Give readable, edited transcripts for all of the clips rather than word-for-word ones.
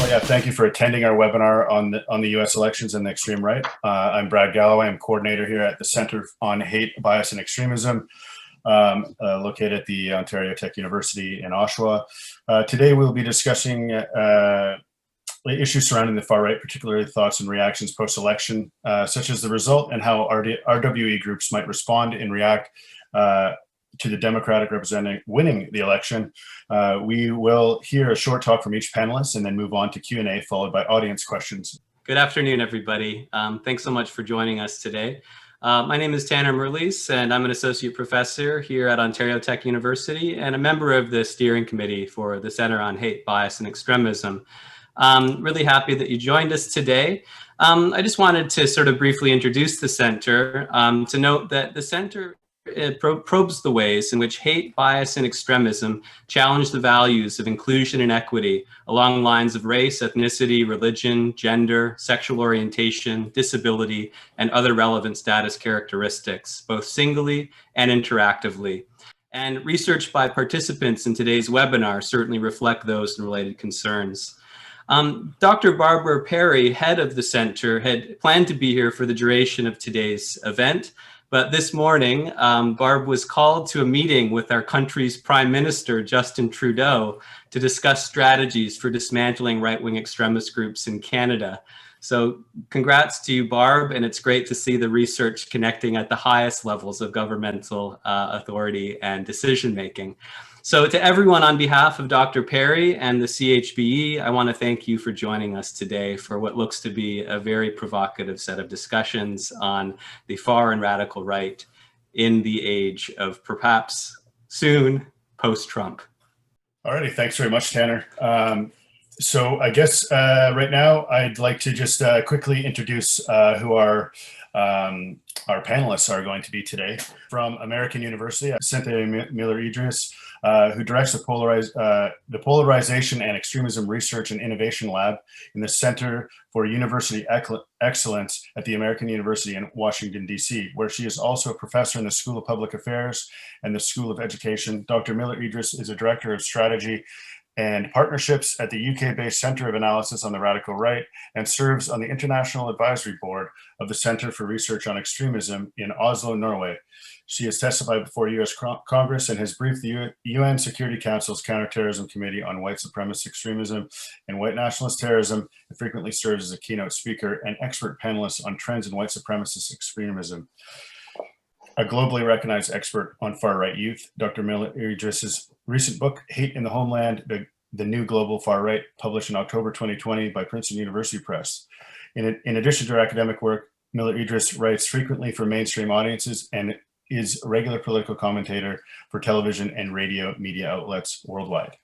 Well, yeah, thank you for attending our webinar on the U.S. elections and the extreme right. I'm Brad Galloway. I'm coordinator here at the Center on Hate, Bias, and Extremism, located at the Ontario Tech University in Oshawa. Today, we'll be discussing issues surrounding the far right, particularly thoughts and reactions post-election, such as the result and how RWE groups might respond and react to the Democratic representative winning the election. We will hear a short talk from each panelist and then move on to Q&A, followed by audience questions. Good afternoon, everybody. Thanks so much for joining us today. My name is Tanner Mirrlees, and I'm an associate professor here at Ontario Tech University and a member of the steering committee for the Center on Hate, Bias, and Extremism. Really happy that you joined us today. I just wanted to sort of briefly introduce the center, to note that the center probes the ways in which hate, bias, and extremism challenge the values of inclusion and equity along lines of race, ethnicity, religion, gender, sexual orientation, disability, and other relevant status characteristics, both singly and interactively. And research by participants in today's webinar certainly reflect those and related concerns. Dr. Barbara Perry, head of the center, had planned to be here for the duration of today's event. But this morning, Barb was called to a meeting with our country's Prime Minister, Justin Trudeau, to discuss strategies for dismantling right-wing extremist groups in Canada. So congrats to you, Barb, and it's great to see the research connecting at the highest levels of governmental authority and decision-making. So to everyone on behalf of Dr. Perry and the CHBE, I want to thank you for joining us today for what looks to be a very provocative set of discussions on the far and radical right in the age of perhaps soon post-Trump. All righty, thanks very much, Tanner. So I guess right now I'd like to just quickly introduce who our panelists are going to be today. From American University, Cynthia Miller-Idriss, who directs the Polarization and Extremism Research and Innovation Lab in the Center for University Excellence at the American University in Washington, D.C., where she is also a professor in the School of Public Affairs and the School of Education. Dr. Miller-Idriss is a director of strategy and partnerships at the UK-based Center of Analysis on the Radical Right and serves on the International Advisory Board of the Center for Research on Extremism in Oslo, Norway. She has testified before U.S. Congress and has briefed the UN Security Council's Counterterrorism Committee on White Supremacist Extremism and White Nationalist Terrorism, and frequently serves as a keynote speaker and expert panelist on trends in white supremacist extremism. A globally recognized expert on far-right youth, Dr. Miller-Idriss's recent book, Hate in the Homeland, the New Global Far Right, published in October 2020 by Princeton University Press. In addition to her academic work, Miller-Idriss writes frequently for mainstream audiences and is a regular political commentator for television and radio media outlets worldwide.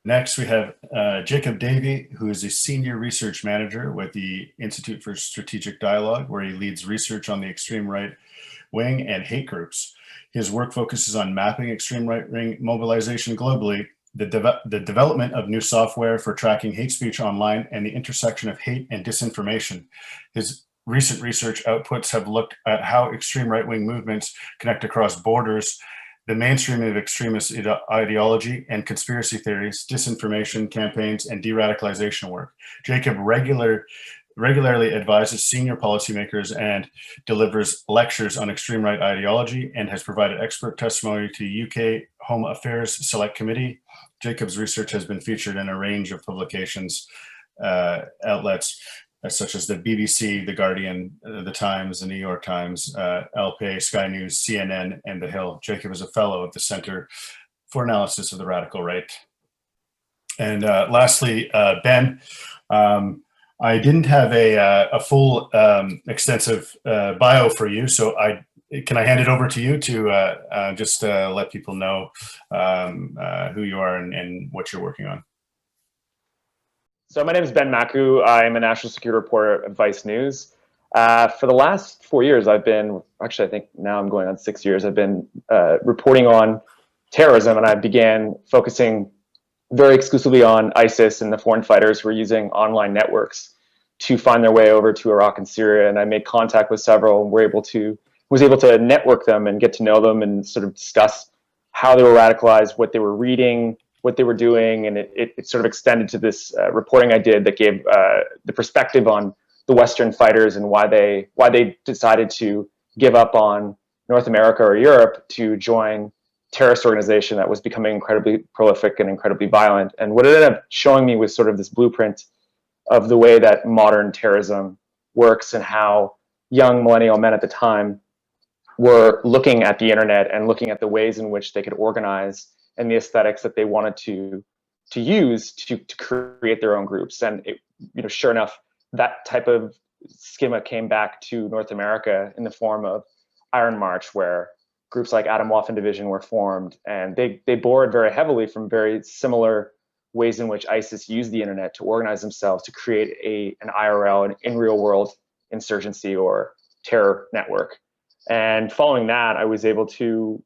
Next, we have Jacob Davey, who is a senior research manager with the Institute for Strategic Dialogue, where he leads research on the extreme right wing and hate groups. His work focuses on mapping extreme right-wing mobilization globally, the development of new software for tracking hate speech online, and the intersection of hate and disinformation. His recent research outputs have looked at how extreme right-wing movements connect across borders, the mainstreaming of extremist ideology and conspiracy theories, disinformation campaigns, and de-radicalization work. Jacob regularly advises senior policymakers and delivers lectures on extreme right ideology and has provided expert testimony to UK Home Affairs Select Committee. Jacob's research has been featured in a range of publications, outlets, such as the BBC, The Guardian, The Times, The New York Times, LPA, Sky News, CNN, and The Hill. Jacob is a fellow of the Center for Analysis of the Radical Right. And lastly, Ben, I didn't have a full, extensive bio for you, so can I hand it over to you to just let people know who you are and what you're working on? So my name is Ben Makuch. I'm a national security reporter at Vice News. For the last 4 years, I've been, actually I think now I'm going on 6 years, I've been reporting on terrorism, and I began focusing very exclusively on ISIS and the foreign fighters who were using online networks to find their way over to Iraq and Syria. And I made contact with several and was able to network them and get to know them and sort of discuss how they were radicalized, what they were reading, what they were doing, and it sort of extended to this reporting I did that gave the perspective on the Western fighters and why they decided to give up on North America or Europe to join terrorist organization that was becoming incredibly prolific and incredibly violent. And what it ended up showing me was sort of this blueprint of the way that modern terrorism works and how young millennial men at the time were looking at the internet and looking at the ways in which they could organize and the aesthetics that they wanted to use to create their own groups. And sure enough, that type of schema came back to North America in the form of Iron March, where groups like Atom Waffen Division were formed, and they borrowed very heavily from very similar ways in which ISIS used the internet to organize themselves to create an IRL, an in real world insurgency or terror network. And following that, I was able to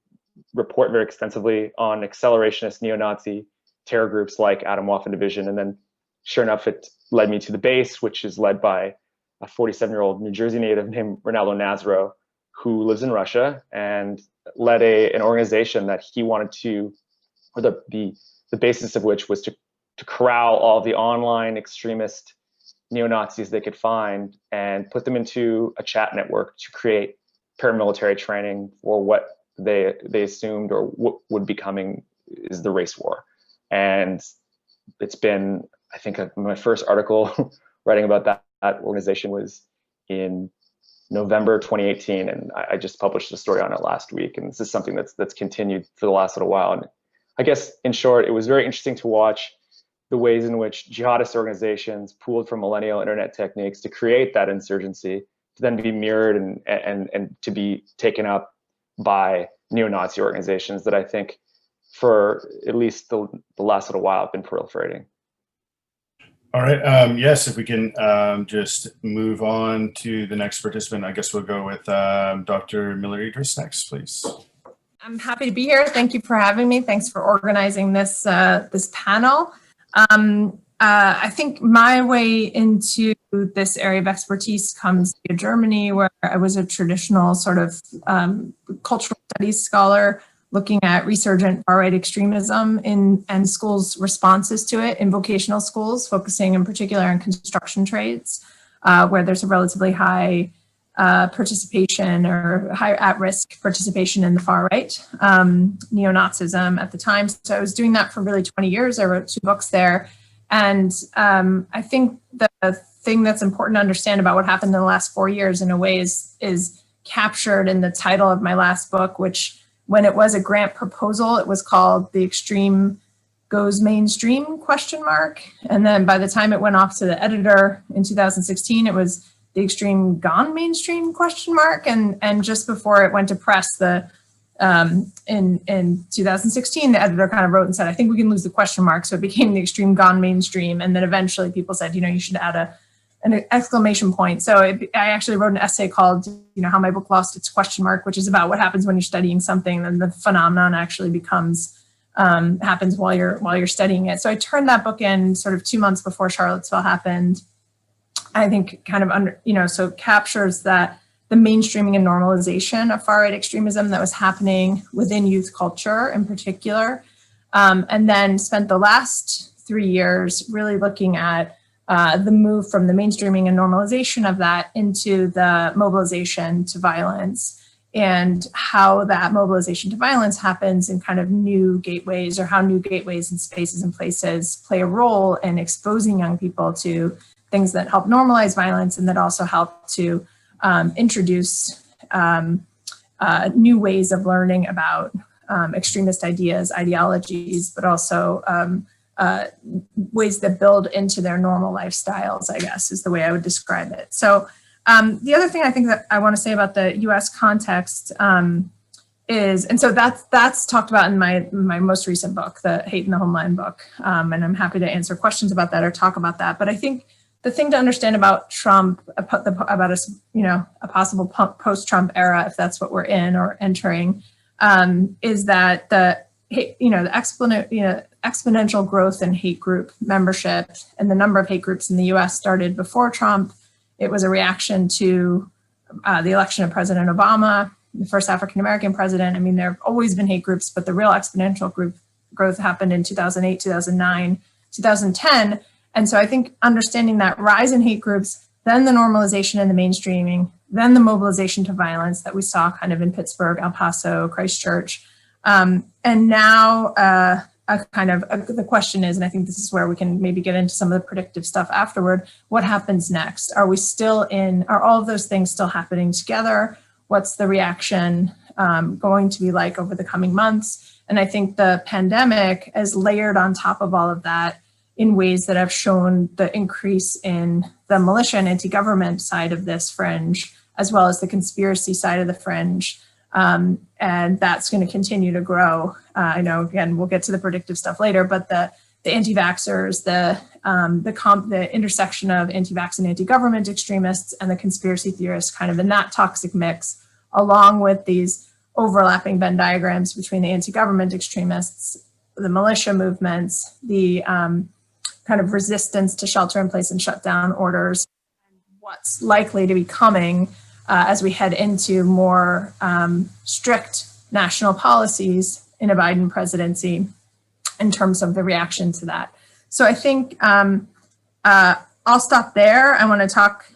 report very extensively on accelerationist neo-Nazi terror groups like Atom Waffen Division. And then sure enough, it led me to the base, which is led by a 47-year-old New Jersey native named Ronaldo Nazaro, who lives in Russia and led an organization that he wanted to, or the basis of which was to corral all the online extremist neo-Nazis they could find and put them into a chat network to create paramilitary training for what they assumed or what would be coming is the race war. And it's been, I think, my first article writing about that organization was in November 2018, and I just published a story on it last week. And this is something that's continued for the last little while. And I guess, in short, it was very interesting to watch the ways in which jihadist organizations pooled from millennial internet techniques to create that insurgency, to then be mirrored and to be taken up by neo-Nazi organizations that I think for at least the last little while have been proliferating. All right. Yes, if we can just move on to the next participant, I guess we'll go with Dr. Miller-Idriss next, please. I'm happy to be here. Thank you for having me. Thanks for organizing this this panel. I think my way into this area of expertise comes via Germany, where I was a traditional sort of cultural studies scholar looking at resurgent far-right extremism and schools' responses to it in vocational schools, focusing in particular on construction trades, where there's a relatively high participation or high at-risk participation in the far-right, neo-Nazism at the time. So I was doing that for really 20 years. I wrote 2 books there. And I think the thing that's important to understand about what happened in the last 4 years in a way is captured in the title of my last book, which when it was a grant proposal, it was called The Extreme Goes Mainstream ? And then by the time it went off to the editor in 2016, it was The Extreme Gone Mainstream ? And just before it went to press, in 2016, the editor kind of wrote and said, I think we can lose the question mark. So it became The Extreme Gone Mainstream. And then eventually people said, you should add an exclamation point. So I actually wrote an essay called, How My Book Lost Its Question Mark, which is about what happens when you're studying something, and the phenomenon actually happens while you're studying it. So I turned that book in sort of 2 months before Charlottesville happened. I think kind of so it captures that the mainstreaming and normalization of far-right extremism that was happening within youth culture in particular, and then spent the last 3 years really looking at the move from the mainstreaming and normalization of that into the mobilization to violence, and how that mobilization to violence happens in kind of new gateways, or how new gateways and spaces and places play a role in exposing young people to things that help normalize violence and that also help to introduce new ways of learning about extremist ideas, ideologies, but also ways that build into their normal lifestyles, I guess, is the way I would describe it. So the other thing I think that I want to say about the US context is, and so that's talked about in my most recent book, the Hate in the Homeland book, and I'm happy to answer questions about that or talk about that. But I think the thing to understand about Trump, about a possible post-Trump era, if that's what we're in or entering, is that the exponential growth in hate group membership and the number of hate groups in the U.S. started before Trump. It was a reaction to the election of President Obama, the first African-American president. I mean, there have always been hate groups, but the real exponential growth happened in 2008, 2009, 2010. And so I think understanding that rise in hate groups, then the normalization and the mainstreaming, then the mobilization to violence that we saw kind of in Pittsburgh, El Paso, Christchurch. And now the question is, and I think this is where we can maybe get into some of the predictive stuff afterward, what happens next? Are all of those things still happening together? What's the reaction going to be like over the coming months? And I think the pandemic is layered on top of all of that in ways that have shown the increase in the militia and anti-government side of this fringe, as well as the conspiracy side of the fringe. And that's going to continue to grow. I know, again, we'll get to the predictive stuff later, but the anti-vaxxers, the intersection of anti-vax and anti-government extremists and the conspiracy theorists kind of in that toxic mix, along with these overlapping Venn diagrams between the anti-government extremists, the militia movements, the kind of resistance to shelter in place and shutdown orders, and what's likely to be coming as we head into more strict national policies in a Biden presidency in terms of the reaction to that. So I think I'll stop there. I want to talk,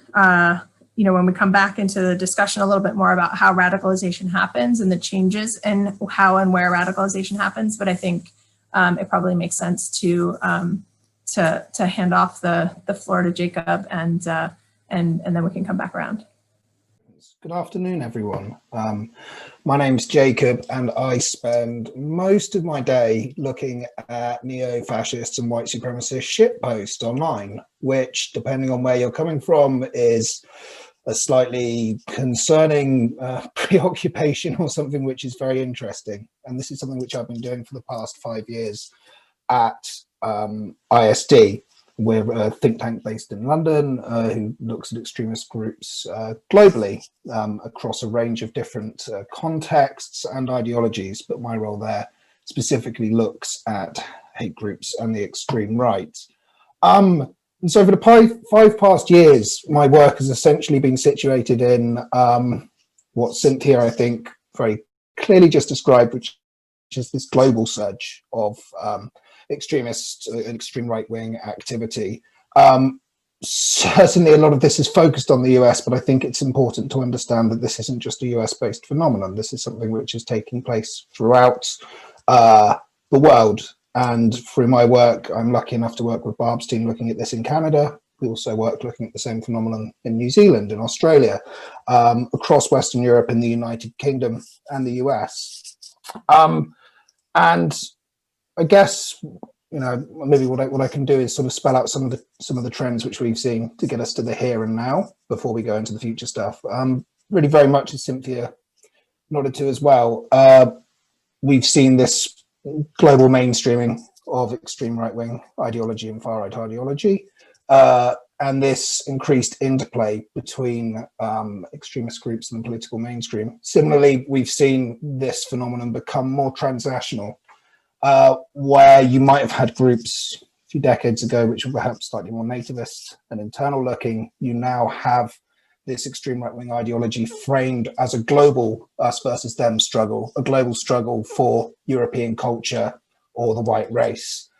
when we come back into the discussion a little bit more about how radicalization happens and the changes and how and where radicalization happens. But I think it probably makes sense to hand off the floor to Jacob and then we can come back around. Good afternoon, everyone. My name's Jacob, and I spend most of my day looking at neo-fascist and white supremacist shitpost online, which, depending on where you're coming from, is a slightly concerning preoccupation or something which is very interesting. And this is something which I've been doing for the past 5 years at ISD. We're a think tank based in London who looks at extremist groups globally across a range of different contexts and ideologies. But my role there specifically looks at hate groups and the extreme right. And so for the five past years, my work has essentially been situated in what Cynthia, I think, very clearly just described, which is this global surge of extremist and extreme right-wing activity. Certainly a lot of this is focused on the US, but I think it's important to understand that this isn't just a US-based phenomenon. This is something which is taking place throughout the world. And through my work, I'm lucky enough to work with Barb's team looking at this in Canada. We also work looking at the same phenomenon in New Zealand, in Australia, across Western Europe, in the United Kingdom and the US. And I guess, maybe what I can do is sort of spell out some of the trends which we've seen to get us to the here and now before we go into the future stuff. Really very much as Cynthia nodded to as well, we've seen this global mainstreaming of extreme right-wing ideology and far-right ideology, and this increased interplay between extremist groups and the political mainstream. Similarly, we've seen this phenomenon become more transnational, where you might have had groups a few decades ago which were perhaps slightly more nativist and internal looking. You now have this extreme right-wing ideology framed as a global us versus them struggle, a global struggle for European culture or the white race.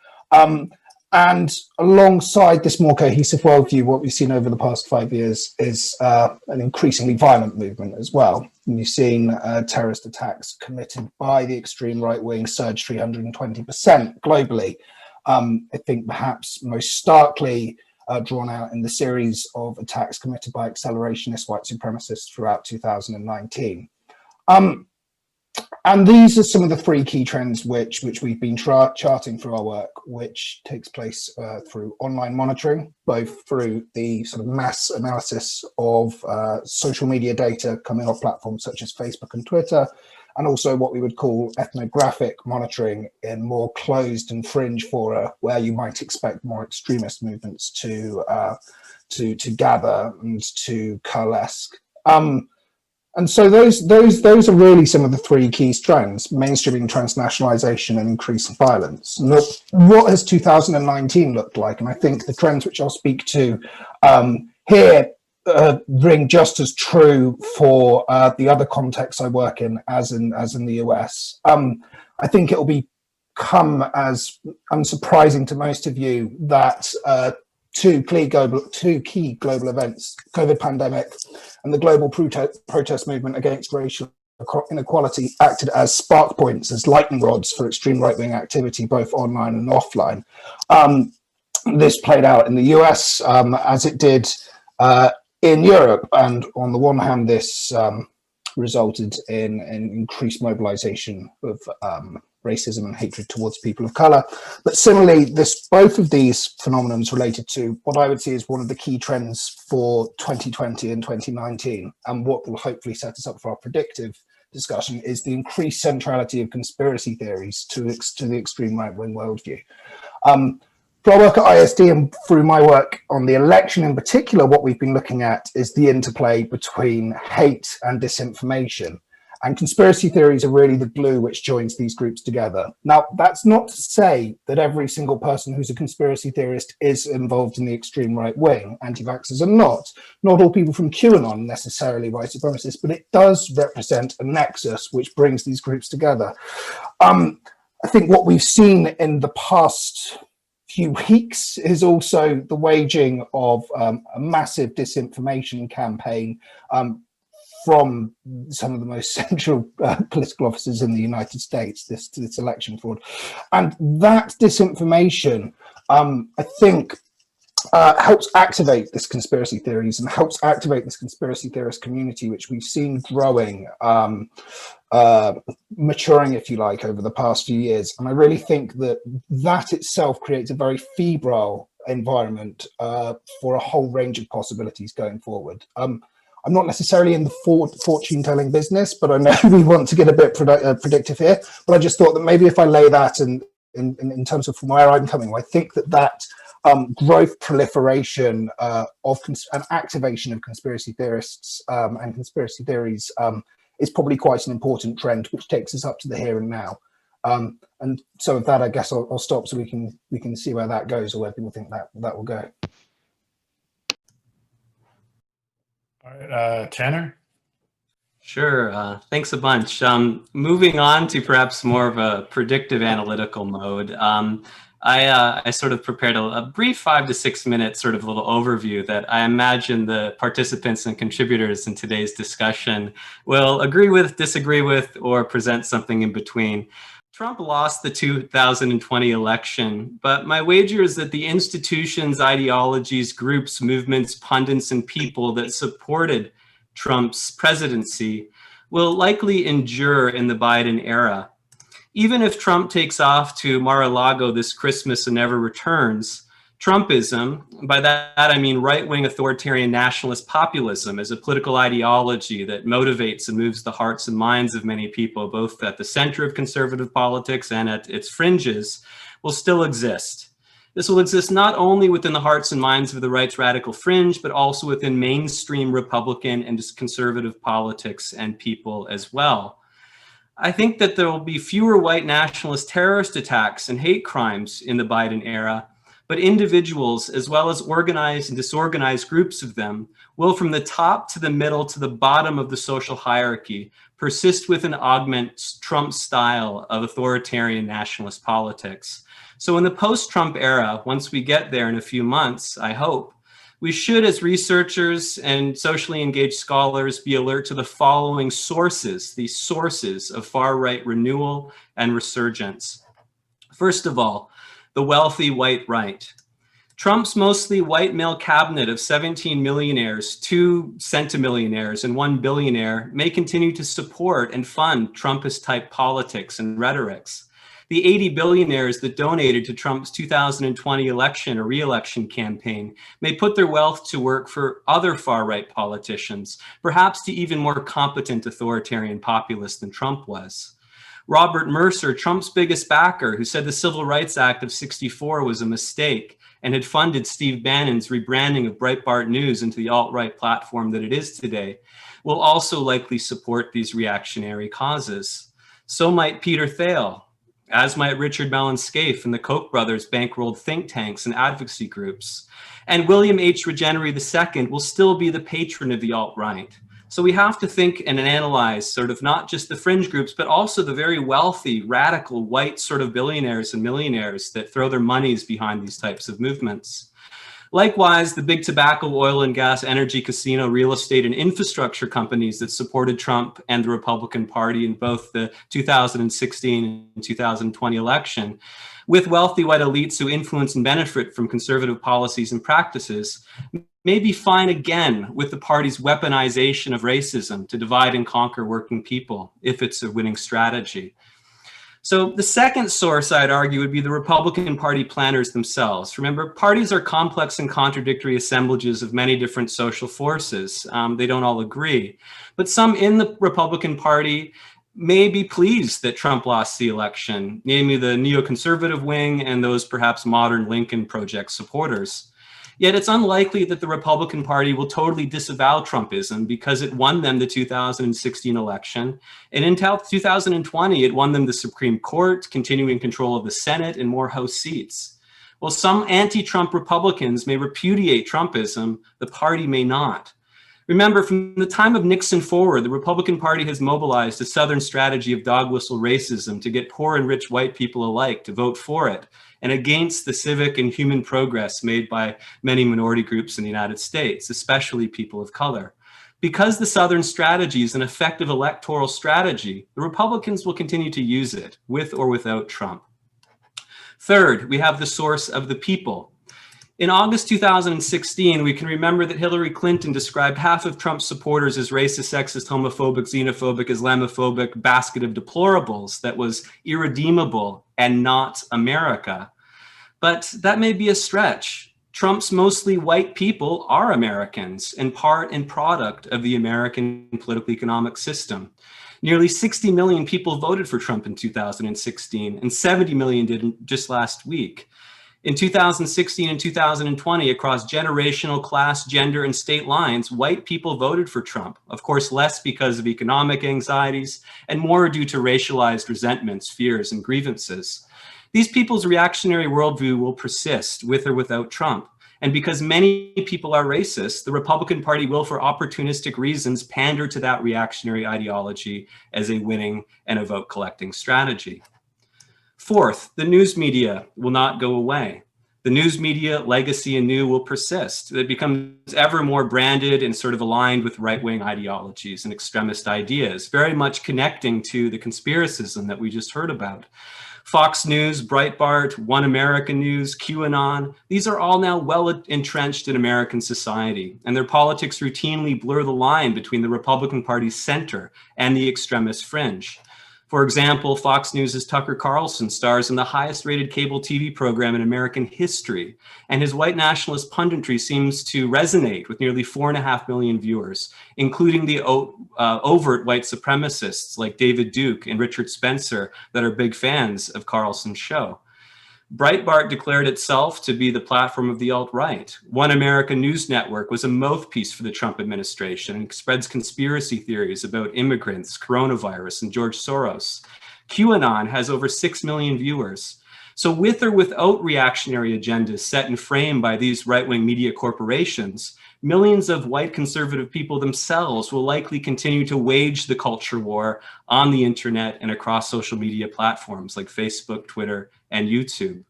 And alongside this more cohesive worldview, what we've seen over the past 5 years is an increasingly violent movement as well. And you've seen terrorist attacks committed by the extreme right wing surge 320% globally. I think perhaps most starkly drawn out in the series of attacks committed by accelerationist white supremacists throughout 2019. And these are some of the three key trends which we've been charting through our work, which takes place through online monitoring, both through the sort of mass analysis of social media data coming off platforms such as Facebook and Twitter, and also what we would call ethnographic monitoring in more closed and fringe fora, where you might expect more extremist movements to gather and to coalesce. And so those are really some of the three key strands: mainstreaming, transnationalization, and increased violence. And what has 2019 looked like? And I think the trends which I'll speak to here ring just as true for the other contexts I work in as in the US. I think it will be come as unsurprising to most of you that two key global events, COVID pandemic and the global protest movement against racial inequality, acted as spark points, as lightning rods for extreme right-wing activity, both online and offline. This played out in the US as it did in Europe. And on the one hand, this resulted in increased mobilization of racism and hatred towards people of color. But similarly, both of these phenomena related to what I would see as one of the key trends for 2020 and 2019, and what will hopefully set us up for our predictive discussion, is the increased centrality of conspiracy theories to the extreme right-wing worldview. For our work at ISD and through my work on the election in particular, what we've been looking at is the interplay between hate and disinformation. And conspiracy theories are really the glue which joins these groups together. Now, that's not to say that every single person who's a conspiracy theorist is involved in the extreme right wing. Anti-vaxxers are not. Not all people from QAnon necessarily white supremacists, but it does represent a nexus which brings these groups together. I think what we've seen in the past few weeks is also the waging of a massive disinformation campaign from some of the most central political offices in the United States, this election fraud. And that disinformation, I think, helps activate this conspiracy theories and helps activate this conspiracy theorist community, which we've seen growing, maturing, if you like, over the past few years. And I really think that itself creates a very febrile environment for a whole range of possibilities going forward. I'm not necessarily in the fortune-telling business, but I know we want to get a bit predictive here. But I just thought that maybe if I lay that in terms of from where I'm coming, I think that growth, proliferation of and activation of conspiracy theorists and conspiracy theories is probably quite an important trend, which takes us up to the here and now. And so with that, I guess I'll stop so we can see where that goes, or where people think that will go. All right, Tanner? Sure, thanks a bunch. Moving on to perhaps more of a predictive analytical mode, I sort of prepared a brief 5 to 6 minute sort of little overview that I imagine the participants and contributors in today's discussion will agree with, disagree with, or present something in between. Trump lost the 2020 election, but my wager is that the institutions, ideologies, groups, movements, pundits, and people that supported Trump's presidency will likely endure in the Biden era. Even if Trump takes off to Mar-a-Lago this Christmas and never returns, Trumpism, by that I mean right-wing authoritarian nationalist populism, as a political ideology that motivates and moves the hearts and minds of many people, both at the center of conservative politics and at its fringes, will still exist. This will exist not only within the hearts and minds of the right's radical fringe, but also within mainstream Republican and conservative politics and people as well. I think that there will be fewer white nationalist terrorist attacks and hate crimes in the Biden era, but individuals, as well as organized and disorganized groups of them, will from the top to the middle to the bottom of the social hierarchy persist with and augment Trump's style of authoritarian nationalist politics. So in the post-Trump era, once we get there in a few months, I hope, we should, as researchers and socially engaged scholars, be alert to the following sources, these sources of far-right renewal and resurgence. First of all, the wealthy white right. Trump's mostly white male cabinet of 17 millionaires, 2 centimillionaires, and 1 billionaire may continue to support and fund Trumpist-type politics and rhetorics. The 80 billionaires that donated to Trump's 2020 election or re-election campaign may put their wealth to work for other far-right politicians, perhaps to even more competent authoritarian populists than Trump was. Robert Mercer, Trump's biggest backer, who said the Civil Rights Act of '64 was a mistake and had funded Steve Bannon's rebranding of Breitbart News into the alt-right platform that it is today, will also likely support these reactionary causes. So might Peter Thiel, as might Richard Mellon Scaife and the Koch brothers bankrolled think tanks and advocacy groups. And William H. Regenery II will still be the patron of the alt-right. So we have to think and analyze sort of not just the fringe groups, but also the very wealthy, radical, white sort of billionaires and millionaires that throw their monies behind these types of movements. Likewise, the big tobacco, oil and gas, energy, casino, real estate, and infrastructure companies that supported Trump and the Republican Party in both the 2016 and 2020 election, with wealthy white elites who influence and benefit from conservative policies and practices, may be fine again with the party's weaponization of racism to divide and conquer working people, if it's a winning strategy. So the second source, I'd argue, would be the Republican Party planners themselves. Remember, parties are complex and contradictory assemblages of many different social forces. They don't all agree. But some in the Republican Party may be pleased that Trump lost the election, namely the neoconservative wing and those perhaps modern Lincoln Project supporters. Yet it's unlikely that the Republican Party will totally disavow Trumpism because it won them the 2016 election. And in 2020, it won them the Supreme Court, continuing control of the Senate and more House seats. While some anti-Trump Republicans may repudiate Trumpism, the party may not. Remember, from the time of Nixon forward, the Republican Party has mobilized a Southern strategy of dog whistle racism to get poor and rich white people alike to vote for it, and against the civic and human progress made by many minority groups in the United States, especially people of color. Because the Southern strategy is an effective electoral strategy, the Republicans will continue to use it, with or without Trump. Third, we have the source of the people. In August 2016, we can remember that Hillary Clinton described half of Trump's supporters as racist, sexist, homophobic, xenophobic, Islamophobic basket of deplorables that was irredeemable and not America. But that may be a stretch. Trump's mostly white people are Americans and part and product of the American political economic system. Nearly 60 million people voted for Trump in 2016, and 70 million did just last week. In 2016 and 2020, across generational, class, gender, and state lines, white people voted for Trump. Of course, less because of economic anxieties and more due to racialized resentments, fears, and grievances. These people's reactionary worldview will persist with or without Trump. And because many people are racist, the Republican Party will, for opportunistic reasons, pander to that reactionary ideology as a winning and a vote collecting strategy. Fourth, the news media will not go away. The news media, legacy and new, will persist. It becomes ever more branded and sort of aligned with right-wing ideologies and extremist ideas, very much connecting to the conspiracism that we just heard about. Fox News, Breitbart, One America News, QAnon, these are all now well entrenched in American society, and their politics routinely blur the line between the Republican Party's center and the extremist fringe. For example, Fox News' Tucker Carlson stars in the highest rated cable TV program in American history, and his white nationalist punditry seems to resonate with nearly 4.5 million viewers, including the overt white supremacists like David Duke and Richard Spencer that are big fans of Carlson's show. Breitbart declared itself to be the platform of the alt-right. One America News Network was a mouthpiece for the Trump administration and spreads conspiracy theories about immigrants, coronavirus, and George Soros. QAnon has over 6 million viewers. So with or without reactionary agendas set and framed by these right-wing media corporations, millions of white conservative people themselves will likely continue to wage the culture war on the internet and across social media platforms like Facebook, Twitter, and YouTube.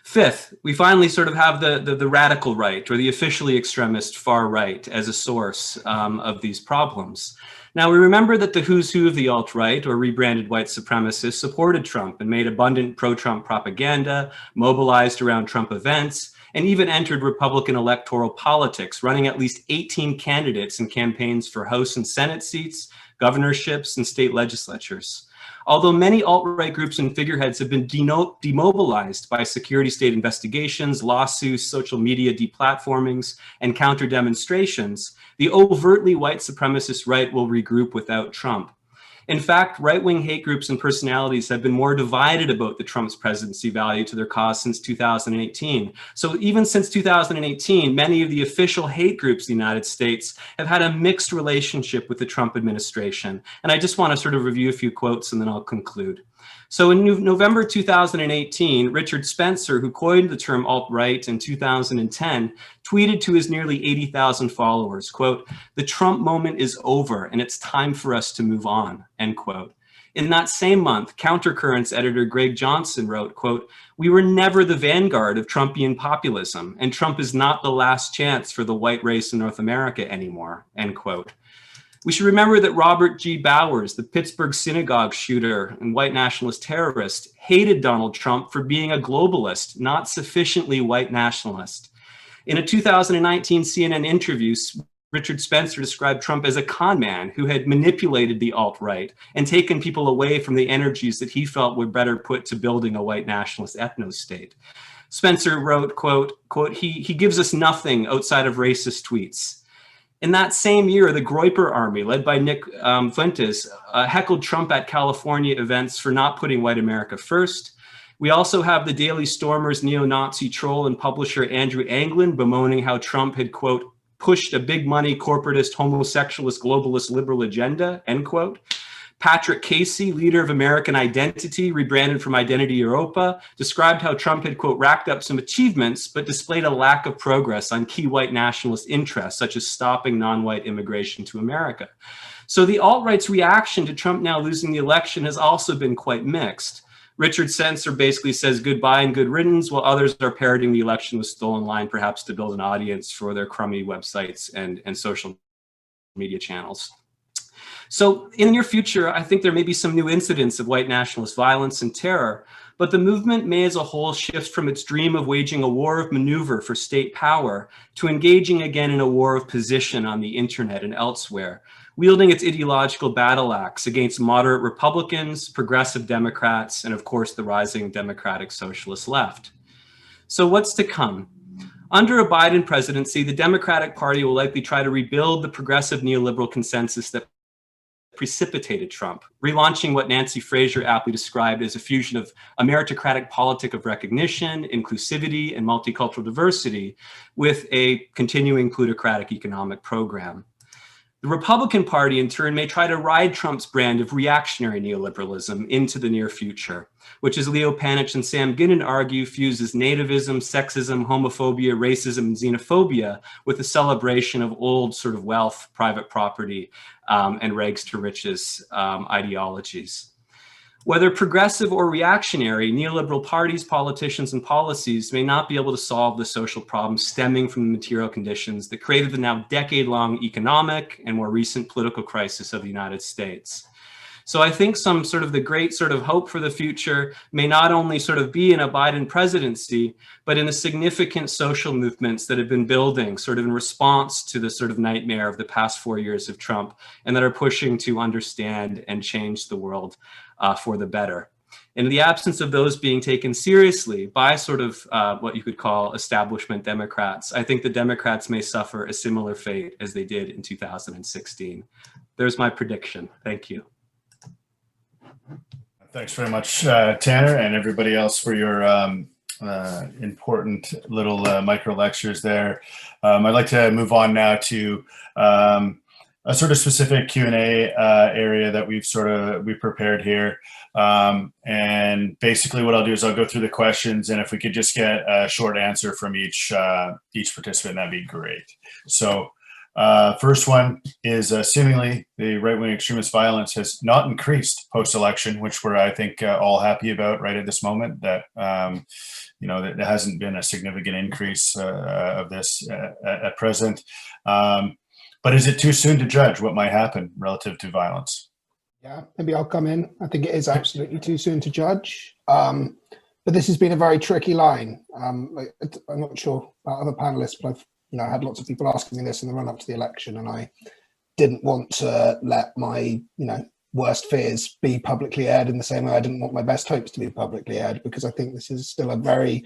Fifth, we finally sort of have the radical right or the officially extremist far right as a source of these problems. Now, we remember that the who's who of the alt-right or rebranded white supremacists supported Trump and made abundant pro-Trump propaganda, mobilized around Trump events, and even entered Republican electoral politics, running at least 18 candidates in campaigns for House and Senate seats, governorships, and state legislatures. Although many alt-right groups and figureheads have been demobilized by security state investigations, lawsuits, social media deplatformings, and counter demonstrations, the overtly white supremacist right will regroup without Trump. In fact, right-wing hate groups and personalities have been more divided about the Trump's presidency value to their cause since 2018. So even since 2018, many of the official hate groups in the United States have had a mixed relationship with the Trump administration. And I just want to sort of review a few quotes and then I'll conclude. So in November 2018, Richard Spencer, who coined the term alt-right in 2010, tweeted to his nearly 80,000 followers, quote, "The Trump moment is over and it's time for us to move on," end quote. In that same month, Countercurrents editor Greg Johnson wrote, quote, "We were never the vanguard of Trumpian populism, and Trump is not the last chance for the white race in North America anymore," end quote. We should remember that Robert G. Bowers, the Pittsburgh synagogue shooter and white nationalist terrorist, hated Donald Trump for being a globalist, not sufficiently white nationalist. In a 2019 CNN interview, Richard Spencer described Trump as a con man who had manipulated the alt-right and taken people away from the energies that he felt were better put to building a white nationalist ethno-state. Spencer wrote, quote, he gives us nothing outside of racist tweets. In that same year, the Groyper Army, led by Nick Fuentes, heckled Trump at California events for not putting white America first. We also have the Daily Stormer's neo-Nazi troll and publisher Andrew Anglin bemoaning how Trump had, quote, pushed a big money corporatist, homosexualist, globalist, liberal agenda, end quote. Patrick Casey, leader of American Identity, rebranded from Identity Europa, described how Trump had, quote, racked up some achievements, but displayed a lack of progress on key white nationalist interests, such as stopping non-white immigration to America. So the alt-right's reaction to Trump now losing the election has also been quite mixed. Richard Spencer basically says goodbye and good riddance, while others are parroting the election with stolen line, perhaps to build an audience for their crummy websites and social media channels. So in the near future, I think there may be some new incidents of white nationalist violence and terror, but the movement may as a whole shift from its dream of waging a war of maneuver for state power to engaging again in a war of position on the internet and elsewhere, wielding its ideological battle axe against moderate Republicans, progressive Democrats, and of course the rising democratic socialist left. So what's to come? Under a Biden presidency, the Democratic Party will likely try to rebuild the progressive neoliberal consensus that precipitated Trump, relaunching what Nancy Fraser aptly described as a fusion of a meritocratic politic of recognition, inclusivity, and multicultural diversity with a continuing plutocratic economic program. The Republican Party, in turn, may try to ride Trump's brand of reactionary neoliberalism into the near future, which, as Leo Panitch and Sam Ginnon argue, fuses nativism, sexism, homophobia, racism, and xenophobia with a celebration of old sort of wealth, private property, and rags to riches ideologies. Whether progressive or reactionary, neoliberal parties, politicians, and policies may not be able to solve the social problems stemming from the material conditions that created the now decade-long economic and more recent political crisis of the United States. So I think some sort of the great sort of hope for the future may not only sort of be in a Biden presidency, but in the significant social movements that have been building sort of in response to the sort of nightmare of the past 4 years of Trump, and that are pushing to understand and change the world for the better. In the absence of those being taken seriously by sort of what you could call establishment Democrats, I think the Democrats may suffer a similar fate as they did in 2016. There's my prediction. Thank you. Thanks very much, Tanner, and everybody else for your important little micro lectures there. I'd like to move on now to a sort of specific Q&A area that we've prepared here. And basically what I'll do is I'll go through the questions, and if we could just get a short answer from each participant, that'd be great. So first one is seemingly the right-wing extremist violence has not increased post-election, which we're, I think, all happy about right at this moment, that you know, that there hasn't been a significant increase of this at present. But is it too soon to judge what might happen relative to violence? Yeah, maybe I'll come in. I think it is absolutely too soon to judge. But this has been a very tricky line. I'm not sure about other panelists, but I've had lots of people asking me this in the run up to the election, and I didn't want to let my worst fears be publicly aired in the same way I didn't want my best hopes to be publicly aired, because I think this is still a very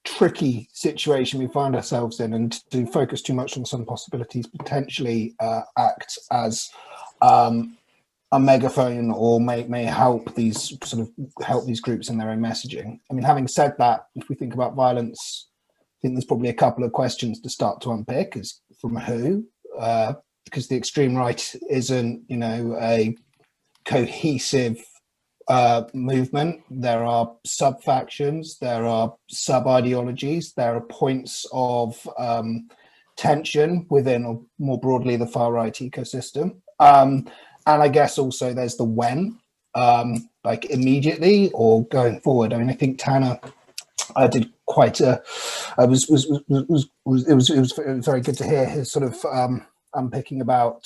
tricky situation we find ourselves in, and to focus too much on some possibilities potentially act as a megaphone, or may help these groups in their own messaging. I mean, having said that, if we think about violence, I think there's probably a couple of questions to start to unpick. Is from who? Because the extreme right isn't, a cohesive movement. There are sub-factions, there are sub-ideologies, there are points of tension within, or more broadly, the far-right ecosystem. And I guess also there's the when, like immediately or going forward. I mean, I think Tanner did quite a, it was very good to hear his sort of unpicking about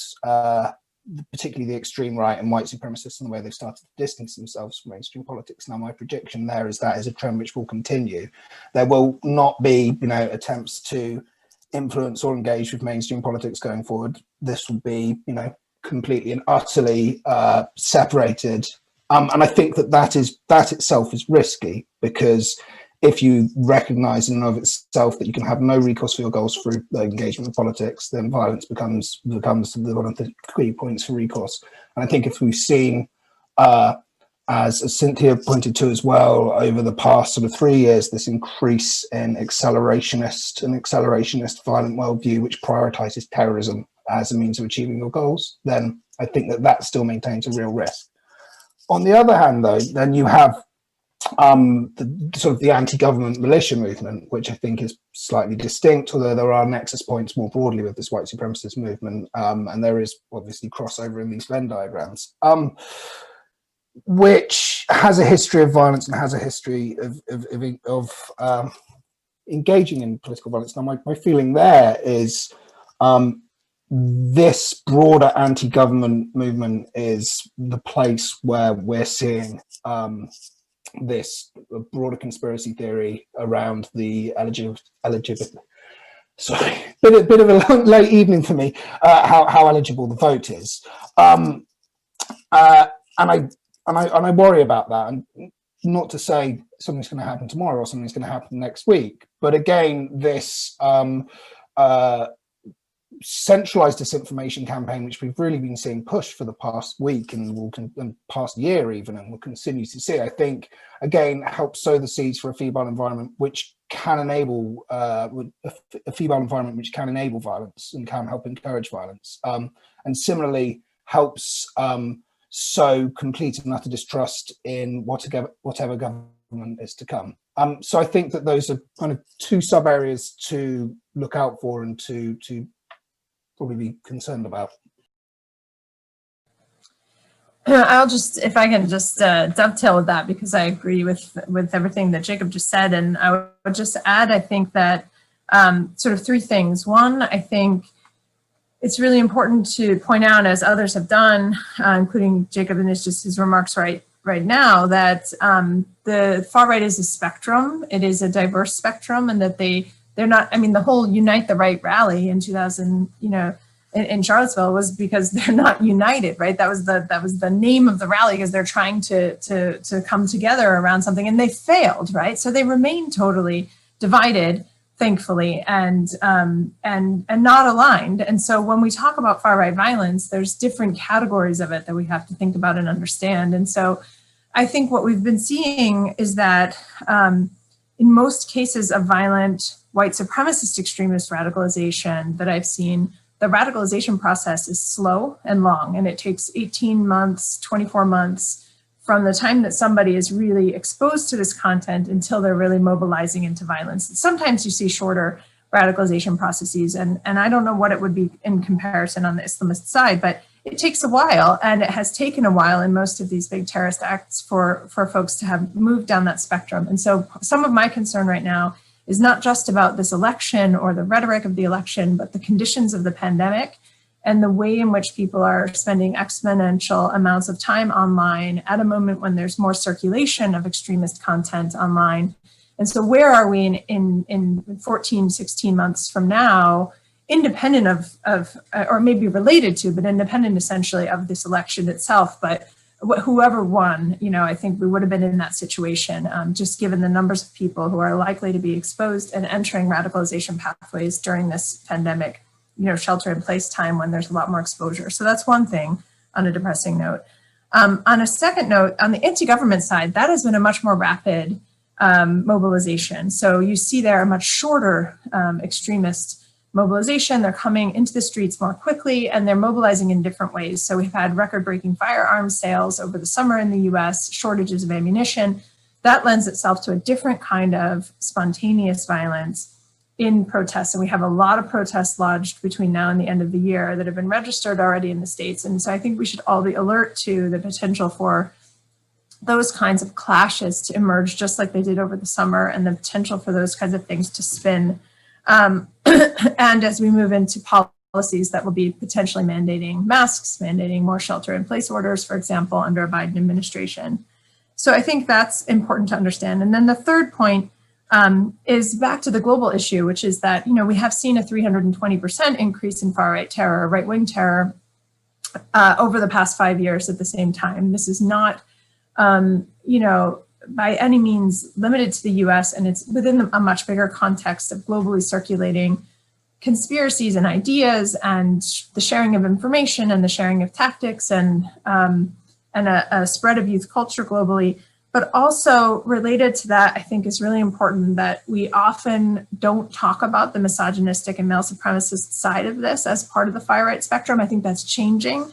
particularly the extreme right and white supremacists and the way they've started to distance themselves from mainstream politics. Now, my prediction there is that is a trend which will continue. There will not be, attempts to influence or engage with mainstream politics going forward. This will be, completely and utterly separated. And I think that itself is risky, because if you recognize in and of itself that you can have no recourse for your goals through engagement with politics, then violence becomes one of the key points for recourse. And I think if we've seen, as Cynthia pointed to as well, over the past sort of 3 years, this increase in accelerationist violent worldview, which prioritizes terrorism as a means of achieving your goals, then I think that still maintains a real risk. On the other hand, though, then you have the anti-government militia movement, which I think is slightly distinct, although there are nexus points more broadly with this white supremacist movement, and there is obviously crossover in these Venn diagrams, which has a history of violence and has a history of engaging in political violence. Now, my feeling there is this broader anti-government movement is the place where we're seeing this broader conspiracy theory around the eligibility. Sorry, bit of a late evening for me. How eligible the vote is, and I worry about that. And not to say something's going to happen tomorrow or something's going to happen next week, but again, this centralized disinformation campaign, which we've really been seeing pushed for the past week and past year even, and will continue to see, I think, again, helps sow the seeds for a feeble environment which can enable violence and can help encourage violence, and similarly helps sow complete and utter distrust in whatever government is to come. So I think that those are kind of two sub areas to look out for and to probably be concerned about. I'll just, if I can just dovetail with that, because I agree with everything that Jacob just said. And I would just add, I think that sort of three things. One, I think it's really important to point out, as others have done, including Jacob and his remarks right now, that the far right is a spectrum. It is a diverse spectrum, and that they're not, I mean, the whole Unite the Right rally in 2000, in Charlottesville was because they're not united, right? That was the name of the rally, because they're trying to come together around something, and they failed, right? So they remain totally divided, thankfully, and not aligned. And so when we talk about far right violence, there's different categories of it that we have to think about and understand. And so I think what we've been seeing is that in most cases of violent white supremacist extremist radicalization that I've seen, the radicalization process is slow and long, and it takes 18 months, 24 months from the time that somebody is really exposed to this content until they're really mobilizing into violence. Sometimes you see shorter radicalization processes, and I don't know what it would be in comparison on the Islamist side, but it takes a while, and it has taken a while in most of these big terrorist acts for folks to have moved down that spectrum. And so some of my concern right now is not just about this election or the rhetoric of the election, but the conditions of the pandemic and the way in which people are spending exponential amounts of time online at a moment when there's more circulation of extremist content online. And so where are we in 14, 16 months from now, independent of or maybe related to, but independent essentially of this election itself, but whoever won, I think we would have been in that situation, just given the numbers of people who are likely to be exposed and entering radicalization pathways during this pandemic, shelter in place time when there's a lot more exposure. So that's one thing on a depressing note. On a second note, on the anti-government side, that has been a much more rapid mobilization. So you see there a much shorter extremist mobilization. They're coming into the streets more quickly, and they're mobilizing in different ways. So we've had record-breaking firearms sales over the summer in the US, shortages of ammunition. That lends itself to a different kind of spontaneous violence in protests. And we have a lot of protests lodged between now and the end of the year that have been registered already in the States. And so I think we should all be alert to the potential for those kinds of clashes to emerge just like they did over the summer, and the potential for those kinds of things to spin. And as we move into policies that will be potentially mandating masks, mandating more shelter-in-place orders, for example, under a Biden administration. So I think that's important to understand. And then the third point is back to the global issue, which is that, we have seen a 320% increase in far-right terror, right-wing terror over the past 5 years at the same time. This is not, by any means limited to the US, and it's within a much bigger context of globally circulating conspiracies and ideas and the sharing of information and the sharing of tactics and a spread of youth culture globally. But also related to that, I think is really important that we often don't talk about the misogynistic and male supremacist side of this as part of the far-right spectrum. I think that's changing.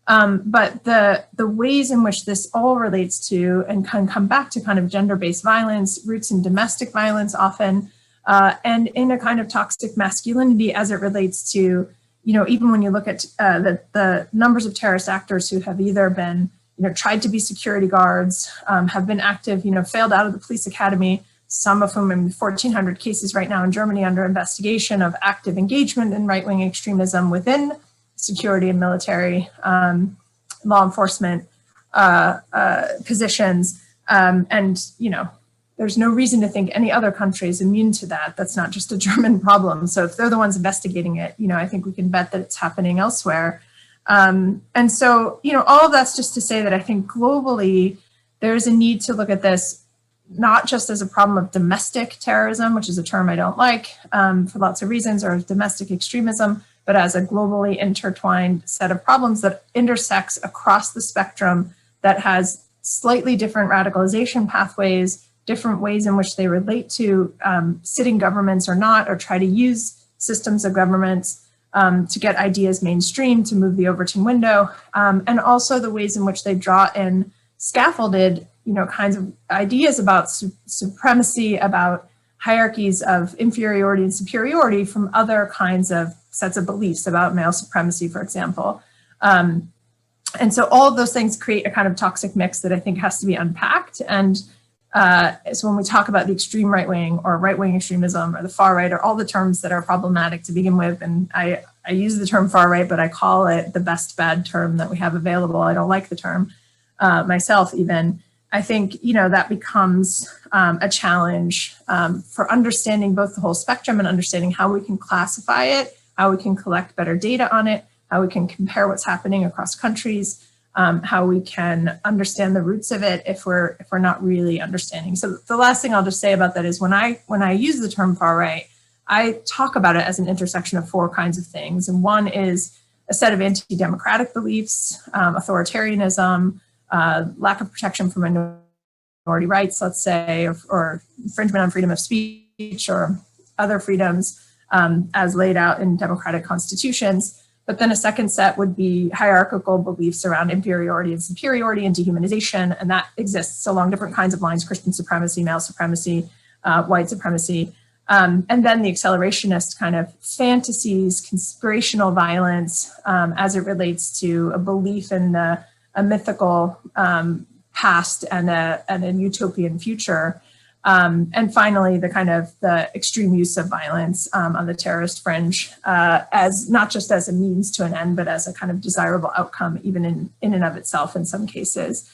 But the ways in which this all relates to and can come back to kind of gender-based violence, roots in domestic violence often, and in a kind of toxic masculinity as it relates to, even when you look at the numbers of terrorist actors who have either been tried to be security guards, have been active, failed out of the police academy, some of whom, 1,400 cases right now in Germany under investigation of active engagement in right-wing extremism within security and military law enforcement positions. There's no reason to think any other country is immune to that. That's not just a German problem. So if they're the ones investigating it, I think we can bet that it's happening elsewhere. And so, all of that's just to say that I think globally, there's a need to look at this not just as a problem of domestic terrorism, which is a term I don't like for lots of reasons, or domestic extremism, but as a globally intertwined set of problems that intersects across the spectrum, that has slightly different radicalization pathways, different ways in which they relate to sitting governments or not, or try to use systems of governments to get ideas mainstream, to move the Overton window, and also the ways in which they draw in scaffolded, kinds of ideas about supremacy, about hierarchies of inferiority and superiority from other kinds of sets of beliefs about male supremacy, for example. And so all of those things create a kind of toxic mix that I think has to be unpacked. And so when we talk about the extreme right wing or right wing extremism or the far right, or all the terms that are problematic to begin with, and I use the term far right, but I call it the best bad term that we have available. I don't like the term myself even. I think, that becomes a challenge for understanding both the whole spectrum and understanding how we can classify it, how we can collect better data on it, how we can compare what's happening across countries, how we can understand the roots of it if we're not really understanding. So the last thing I'll just say about that is when I use the term far right, I talk about it as an intersection of four kinds of things. And one is a set of anti-democratic beliefs, authoritarianism, lack of protection for minority rights, let's say, or infringement on freedom of speech or other freedoms as laid out in democratic constitutions. But then a second set would be hierarchical beliefs around inferiority and superiority and dehumanization, and that exists along different kinds of lines: Christian supremacy, male supremacy, white supremacy. And then the accelerationist kind of fantasies, conspirational violence as it relates to a belief in a mythical past and a utopian future. And finally, the kind of the extreme use of violence on the terrorist fringe as not just as a means to an end, but as a kind of desirable outcome, even in and of itself in some cases.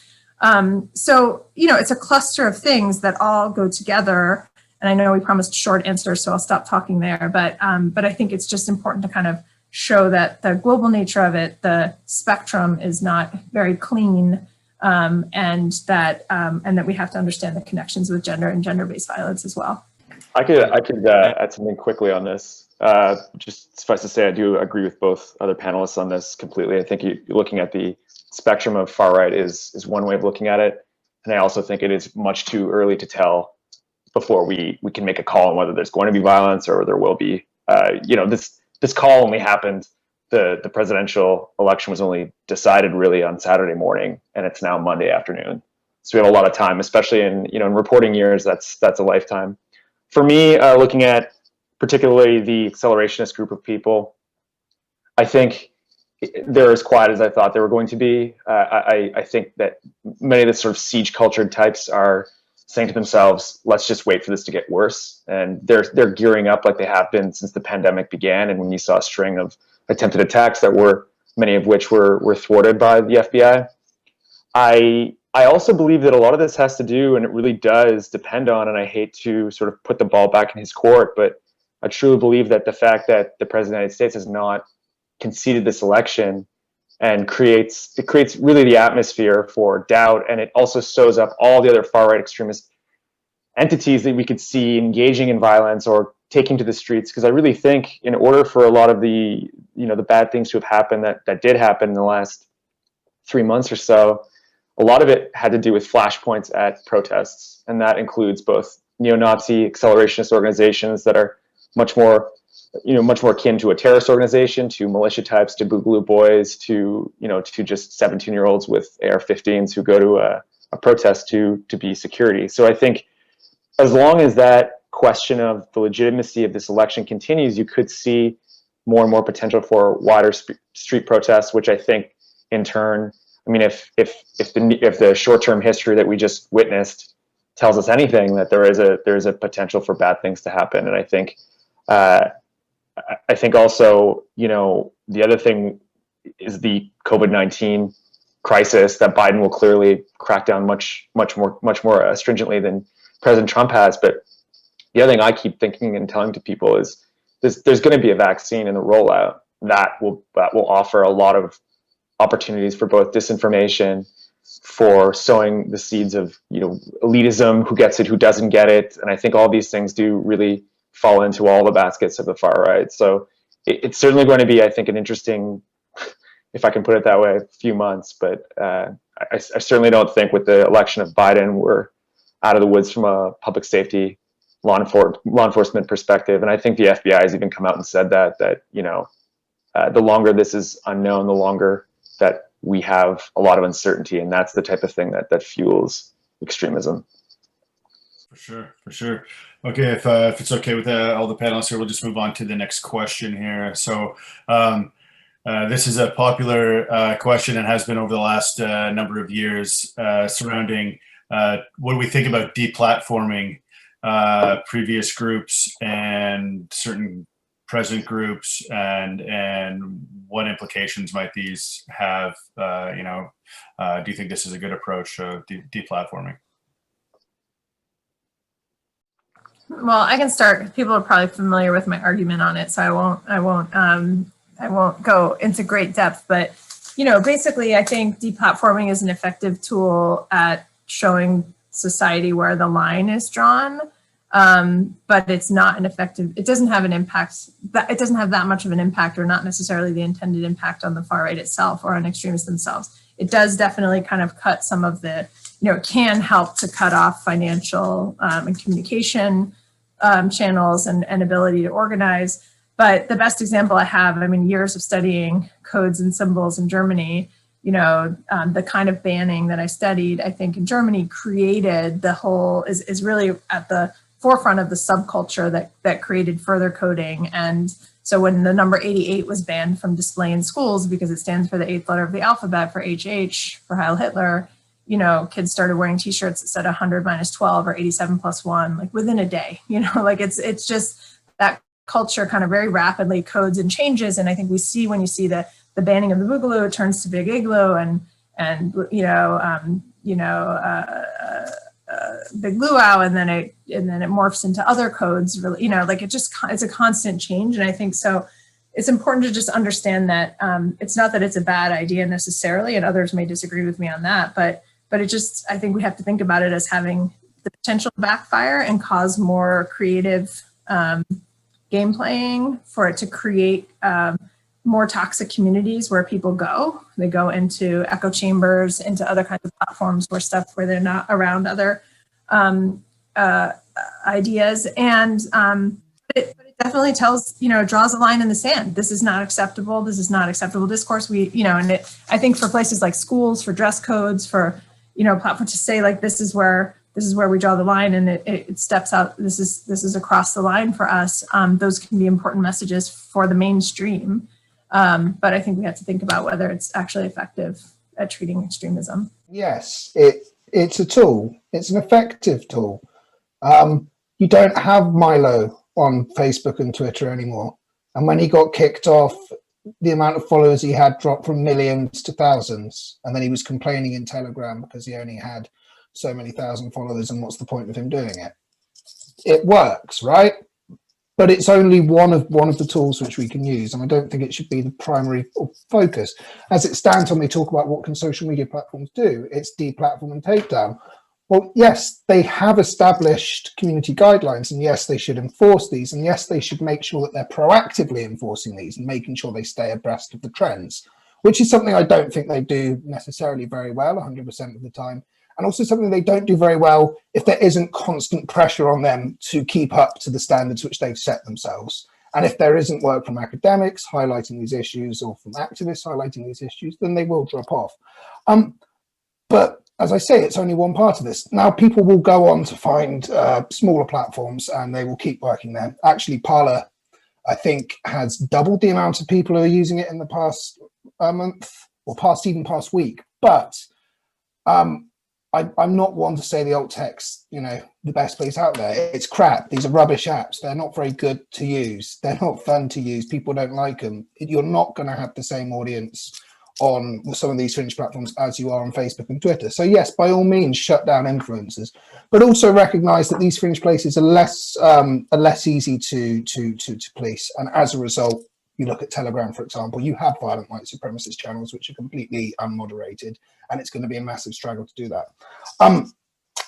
So, it's a cluster of things that all go together. And I know we promised short answers, so I'll stop talking there. But I think it's just important to kind of show that the global nature of it, the spectrum is not very clean, and that we have to understand the connections with gender and gender-based violence as well. I could add something quickly on this. Just suffice to say, I do agree with both other panelists on this completely. I think you're looking at the spectrum of far right is one way of looking at it, and I also think it is much too early to tell before we can make a call on whether there's going to be violence or there will be this call only happened. The presidential election was only decided really on Saturday morning, and it's now Monday afternoon. So we have a lot of time, especially in reporting years. That's a lifetime. For me, looking at particularly the accelerationist group of people, I think they're as quiet as I thought they were going to be. I think that many of the sort of siege cultured types are saying to themselves, let's just wait for this to get worse. And they're gearing up like they have been since the pandemic began. And when you saw a string of attempted attacks that were, many of which were thwarted by the FBI. I also believe that a lot of this has to do, and it really does depend on, and I hate to sort of put the ball back in his court, but I truly believe that the fact that the President of the United States has not conceded this election and creates really the atmosphere for doubt, and it also sows up all the other far-right extremist entities that we could see engaging in violence or taking to the streets. Because I really think in order for a lot of the the bad things to have happened that did happen in the last 3 months or so, a lot of it had to do with flashpoints at protests, and that includes both neo-Nazi accelerationist organizations that are much more akin to a terrorist organization, to militia types, to Boogaloo Boys, to just 17-year-olds with AR-15s who go to a protest to be security. So I think as long as that question of the legitimacy of this election continues, you could see more and more potential for wider street protests, which I think in turn, I mean, if the short-term history that we just witnessed tells us anything, that there is a potential for bad things to happen. And I think also, the other thing is the COVID-19 crisis that Biden will clearly crack down much more stringently than President Trump has. But the other thing I keep thinking and telling to people is there's going to be a vaccine in the rollout that will offer a lot of opportunities for both disinformation, for sowing the seeds of elitism, who gets it, who doesn't get it. And I think all these things do really fall into all the baskets of the far right. So it's certainly going to be, I think, an interesting, if I can put it that way, few months. But I certainly don't think with the election of Biden, we're out of the woods from a public safety law enforcement perspective. And I think the FBI has even come out and said that the longer this is unknown, the longer that we have a lot of uncertainty. And that's the type of thing that fuels extremism. For sure. Okay, if it's okay with all the panelists here, we'll just move on to the next question here. So this is a popular question and has been over the last number of years surrounding what do we think about deplatforming previous groups and certain present groups, and what implications might these have? Do you think this is a good approach, deplatforming? Well, I can start. People are probably familiar with my argument on it, so I won't go into great depth. But basically, I think deplatforming is an effective tool at showing society where the line is drawn, but it's not an effective. It doesn't have an impact. It doesn't have that much of an impact, or not necessarily the intended impact on the far right itself or on extremists themselves. It does definitely kind of cut some of the. It can help to cut off financial and communication channels and ability to organize. But the best example I have, years of studying codes and symbols in Germany, the kind of banning that I studied, I think in Germany created the whole, is really at the forefront of the subculture that created further coding. And so when the number 88 was banned from display in schools because it stands for the 8th letter of the alphabet, for HH, for Heil Hitler, kids started wearing t-shirts that said 100 minus 12 or 87 plus 1, like within a day, it's just that culture kind of very rapidly codes and changes. And I think we see when you see the banning of the Boogaloo, it turns to Big Igloo and Big Luau, and then it morphs into other codes, really, it's a constant change. And I think so it's important to just understand that it's not that it's a bad idea necessarily, and others may disagree with me on that, but it just, I think we have to think about it as having the potential to backfire and cause more creative game playing, for it to create more toxic communities where people go. They go into echo chambers, into other kinds of platforms where they're not around other ideas. And It definitely tells, draws a line in the sand. This is not acceptable. This is not acceptable discourse. I think for places like schools, for dress codes, for, platforms to say like, this is where we draw the line, and it steps out. This is across the line for us. Those can be important messages for the mainstream. But I think we have to think about whether it's actually effective at treating extremism. Yes, it's a tool. It's an effective tool. You don't have Milo on Facebook and Twitter anymore. And when he got kicked off, the amount of followers he had dropped from millions to thousands. And then he was complaining in Telegram because he only had so many thousand followers, and what's the point of him doing it? It works, right? But it's only one of the tools which we can use, and I don't think it should be the primary focus. As it stands, when we talk about what can social media platforms do, it's deplatform and takedown. Well, yes, they have established community guidelines, and yes, they should enforce these, and yes, they should make sure that they're proactively enforcing these and making sure they stay abreast of the trends, which is something I don't think they do necessarily very well 100% of the time. And also something they don't do very well if there isn't constant pressure on them to keep up to the standards which they've set themselves. And if there isn't work from academics highlighting these issues, or from activists highlighting these issues, then they will drop off. But as I say, it's only one part of this. Now people will go on to find smaller platforms, and they will keep working there. Actually, Parler, I think, has doubled the amount of people who are using it in the past month, or past week. But I'm not one to say the alt tech's, the best place out there. It's crap. These are rubbish apps. They're not very good to use. They're not fun to use. People don't like them. You're not going to have the same audience on some of these fringe platforms as you are on Facebook and Twitter. So yes, by all means, shut down influencers, but also recognize that these fringe places are less easy to police. And as a result, you look at Telegram, for example, you have violent white supremacist channels which are completely unmoderated, and it's going to be a massive struggle to do that.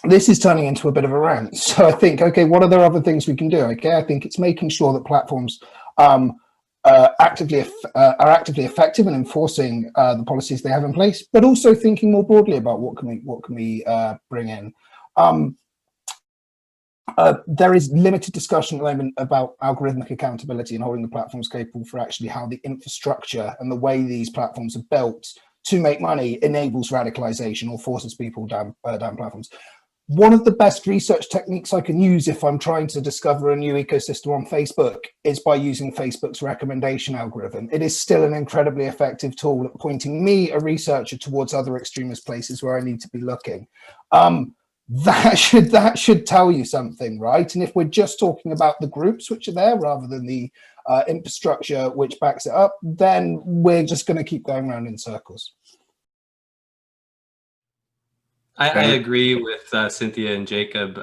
This is turning into a bit of a rant. So I think, okay, what are there other things we can do? Okay, I think it's making sure that platforms are actively effective in enforcing the policies they have in place, but also thinking more broadly about what can we bring in. There is limited discussion at the moment about algorithmic accountability and holding the platforms capable for actually how the infrastructure and the way these platforms are built to make money enables radicalization or forces people down platforms. One of the best research techniques I can use if I'm trying to discover a new ecosystem on Facebook is by using Facebook's recommendation algorithm. It is still an incredibly effective tool at pointing me, a researcher, towards other extremist places where I need to be looking. That should tell you something, right? And if we're just talking about the groups which are there rather than the infrastructure which backs it up, then we're just going to keep going around in circles. I agree with Cynthia and Jacob.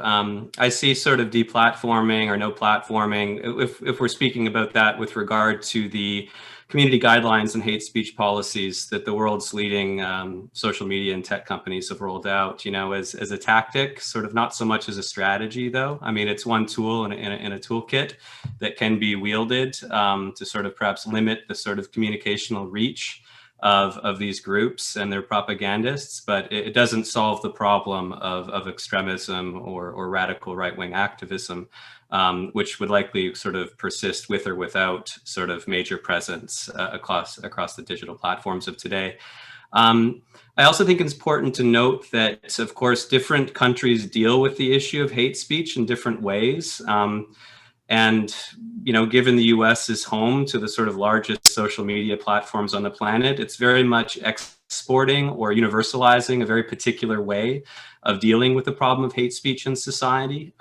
I see sort of deplatforming or no platforming, if we're speaking about that with regard to the community guidelines and hate speech policies that the world's leading social media and tech companies have rolled out, as a tactic, sort of not so much as a strategy, though. I mean, it's one tool in a toolkit that can be wielded to sort of perhaps limit the sort of communicational reach of these groups and their propagandists, but it doesn't solve the problem of extremism or radical right-wing activism, which would likely sort of persist with or without sort of major presence across the digital platforms of today. I also think it's important to note that, of course, different countries deal with the issue of hate speech in different ways. And, given the US is home to the sort of largest social media platforms on the planet, it's very much exporting or universalizing a very particular way of dealing with the problem of hate speech in society.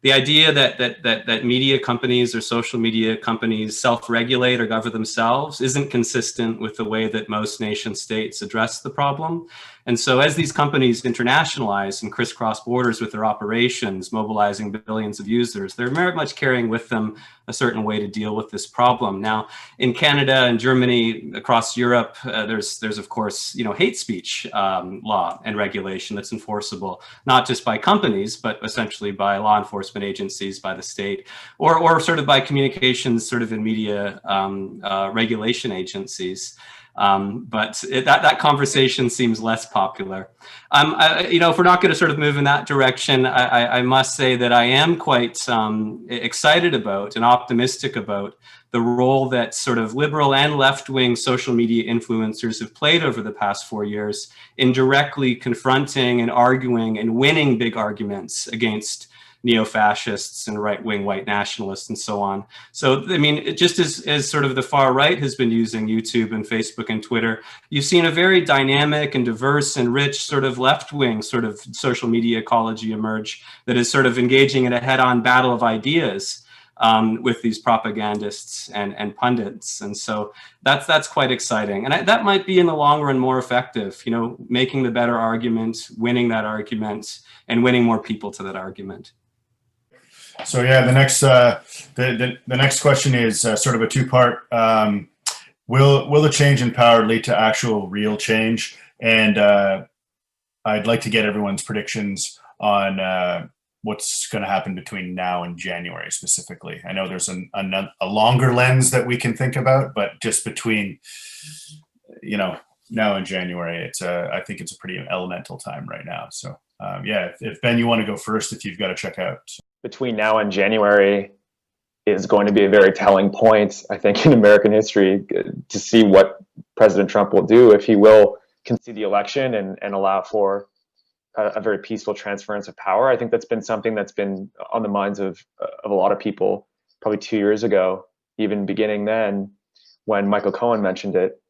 The idea that media companies or social media companies self-regulate or govern themselves isn't consistent with the way that most nation states address the problem. And so as these companies internationalize and crisscross borders with their operations, mobilizing billions of users, they're very much carrying with them a certain way to deal with this problem. Now, in Canada and Germany, across Europe, there's of course, hate speech law and regulation that's enforceable, not just by companies, but essentially by law enforcement agencies, by the state, or sort of by communications sort of in media regulation agencies. But that conversation seems less popular. If we're not going to sort of move in that direction, I must say that I am quite excited about and optimistic about the role that sort of liberal and left-wing social media influencers have played over the past 4 years in directly confronting and arguing and winning big arguments against neo-fascists and right-wing white nationalists and so on. So, I mean, just as sort of the far right has been using YouTube and Facebook and Twitter, you've seen a very dynamic and diverse and rich sort of left-wing sort of social media ecology emerge that is sort of engaging in a head-on battle of ideas with these propagandists and pundits. And so that's quite exciting. And that might be in the long run more effective, making the better argument, winning that argument, and winning more people to that argument. So yeah, the next question is sort of a two-part. Will the change in power lead to actual real change? And I'd like to get everyone's predictions on what's going to happen between now and January specifically. I know there's a longer lens that we can think about, but just between now and January, I think it's a pretty elemental time right now. So yeah, if Ben, you want to go first, if you've got to check out. Between now and January is going to be a very telling point, I think, in American history to see what President Trump will do, if he will concede the election and allow for a very peaceful transference of power. I think that's been something that's been on the minds of a lot of people probably 2 years ago, even beginning then when Michael Cohen mentioned it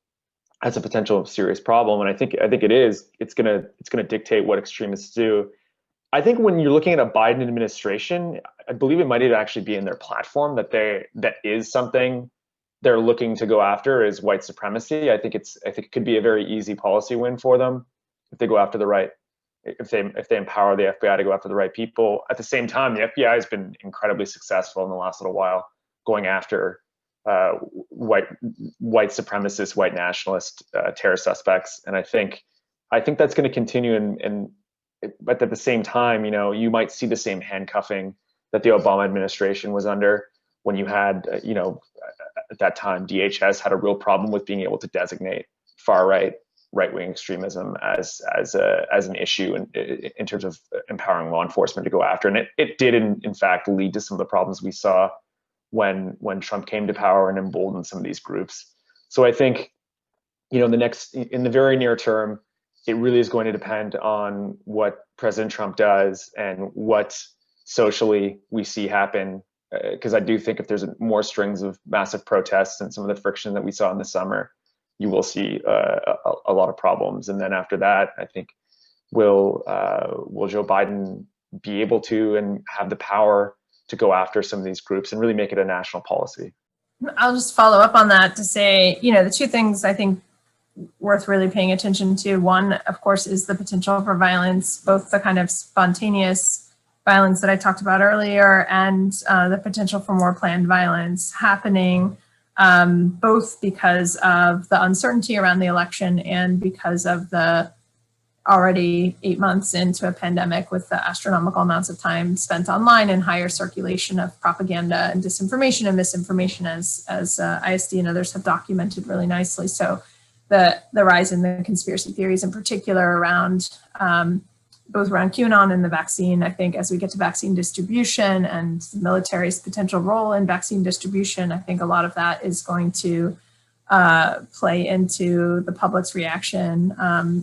as a potential serious problem. And I think it's gonna dictate what extremists do. I think when you're looking at a Biden administration, I believe it might even actually be in their platform that is something they're looking to go after is white supremacy. I think it could be a very easy policy win for them if they go after if they empower the FBI to go after the right people. At the same time, the FBI has been incredibly successful in the last little while going after white supremacist, white nationalist terror suspects, and I think that's going to continue. But at the same time, you might see the same handcuffing that the Obama administration was under when you had, at that time, DHS had a real problem with being able to designate far right-wing extremism as an issue in terms of empowering law enforcement to go after. And it did, in fact, lead to some of the problems we saw when Trump came to power and emboldened some of these groups. So I think, in the very near term, it really is going to depend on what President Trump does and what socially we see happen. Because I do think if there's more strings of massive protests and some of the friction that we saw in the summer, you will see a lot of problems. And then after that, I think will Joe Biden be able to and have the power to go after some of these groups and really make it a national policy? I'll just follow up on that to say, the two things I think worth really paying attention to. One, of course, is the potential for violence, both the kind of spontaneous violence that I talked about earlier and the potential for more planned violence happening, both because of the uncertainty around the election and because of the already 8 months into a pandemic with the astronomical amounts of time spent online and higher circulation of propaganda and disinformation and misinformation as ISD and others have documented really nicely. So the rise in the conspiracy theories in particular around both around QAnon and the vaccine. I think as we get to vaccine distribution and the military's potential role in vaccine distribution, I think a lot of that is going to play into the public's reaction,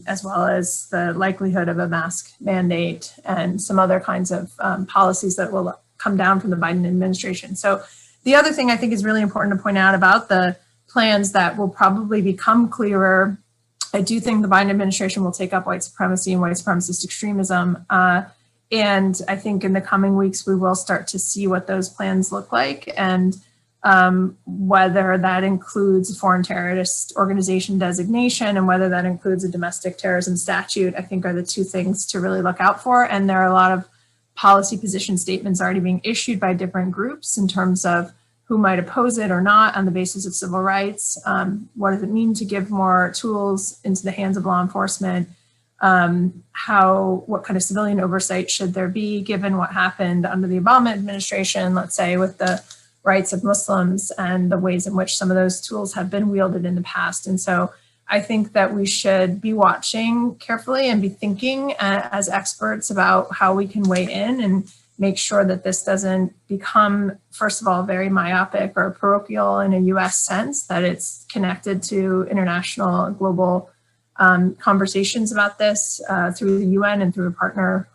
as well as the likelihood of a mask mandate and some other kinds of policies that will come down from the Biden administration. So the other thing I think is really important to point out about the plans that will probably become clearer, I do think the Biden administration will take up white supremacy and white supremacist extremism. And I think in the coming weeks, we will start to see what those plans look like and whether that includes a foreign terrorist organization designation and whether that includes a domestic terrorism statute, I think are the two things to really look out for. And there are a lot of policy position statements already being issued by different groups in terms of who might oppose it or not on the basis of civil rights. What does it mean to give more tools into the hands of law enforcement? What kind of civilian oversight should there be given what happened under the Obama administration, let's say with the rights of Muslims and the ways in which some of those tools have been wielded in the past. And so I think that we should be watching carefully and be thinking as experts about how we can weigh in and make sure that this doesn't become, first of all, very myopic or parochial in a US sense, that it's connected to international global conversations about this through the UN and through partner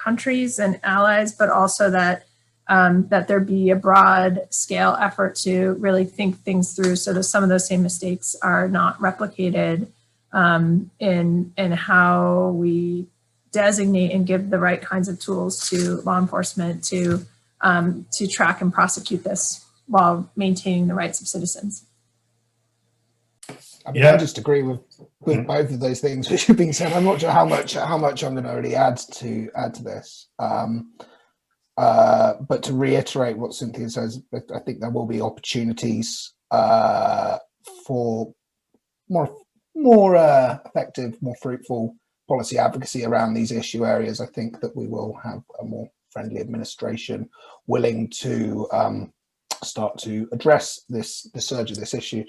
countries and allies, but also that that there be a broad scale effort to really think things through so that some of those same mistakes are not replicated in how we designate and give the right kinds of tools to law enforcement to track and prosecute this while maintaining the rights of citizens. I mean, I just agree with both of those things which are being said. I'm not sure how much I'm going to really add to this. But to reiterate what Cynthia says, I think there will be opportunities for more effective, more fruitful policy advocacy around these issue areas. I think that we will have a more friendly administration willing to start to address the surge of this issue.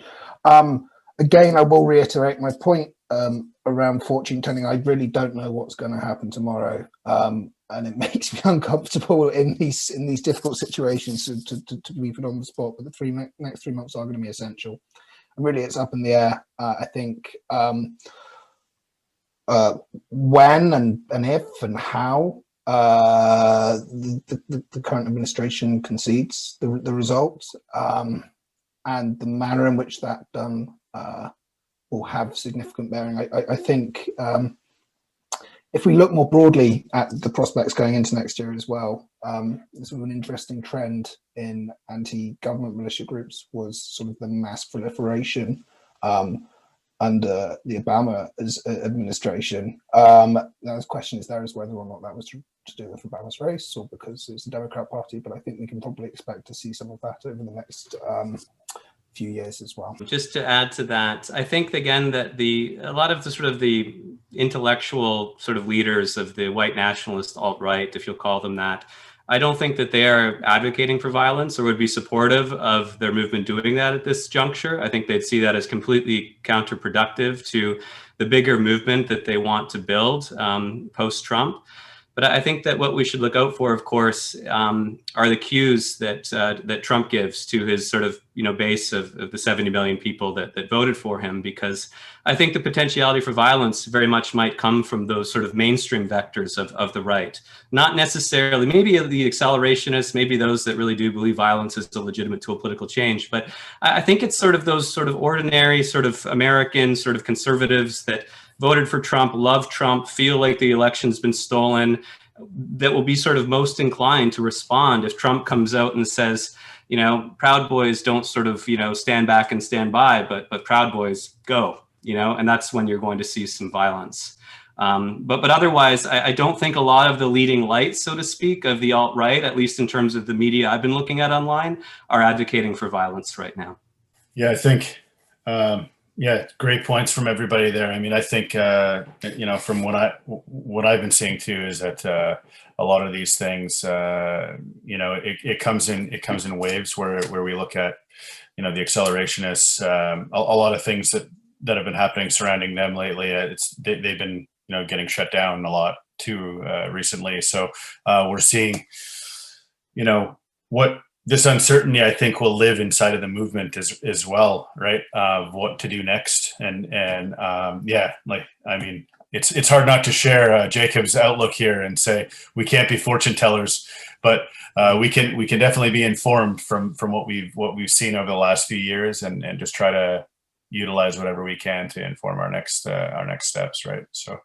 Again, I will reiterate my point around fortune telling. I really don't know what's going to happen tomorrow, and it makes me uncomfortable in these difficult situations to be put on the spot. But the next 3 months are going to be essential, and really, it's up in the air. I think when and if and how the current administration concedes the results, and the manner in which that done will have significant bearing. I think if we look more broadly at the prospects going into next year as well, sort of an interesting trend in anti-government militia groups was sort of the mass proliferation under the Obama administration. Now, the question is there is whether or not that was to do with Obama's race or because it's the Democrat Party, but I think we can probably expect to see some of that over the next few years as well. Just to add to that, I think again that a lot of the sort of the intellectual sort of leaders of the white nationalist alt-right, if you'll call them that, I don't think that they are advocating for violence or would be supportive of their movement doing that at this juncture. I think they'd see that as completely counterproductive to the bigger movement that they want to build post-Trump. But I think that what we should look out for, of course, are the cues that that Trump gives to his sort of base of the 70 million people that voted for him, because I think the potentiality for violence very much might come from those sort of mainstream vectors of the right, not necessarily maybe the accelerationists, maybe those that really do believe violence is a legitimate tool of political change. But I think it's sort of those sort of ordinary sort of American sort of conservatives that voted for Trump, love Trump, feel like the election's been stolen, that will be sort of most inclined to respond if Trump comes out and says, Proud Boys don't sort of, stand back and stand by, but Proud Boys go, and that's when you're going to see some violence. But otherwise, I don't think a lot of the leading lights, so to speak, of the alt-right, at least in terms of the media I've been looking at online, are advocating for violence right now. Yeah, I think, great points from everybody there. I mean, I think, from what I've been seeing too, is that a lot of these things, it comes in waves where we look at, the accelerationists, a lot of things that have been happening surrounding them lately. They've been, getting shut down a lot too recently. So we're seeing, what this uncertainty, I think, will live inside of the movement as well, right? Of what to do next, it's hard not to share Jacob's outlook here and say we can't be fortune tellers, but we can definitely be informed from what we've seen over the last few years, and just try to utilize whatever we can to inform our next steps, right? So.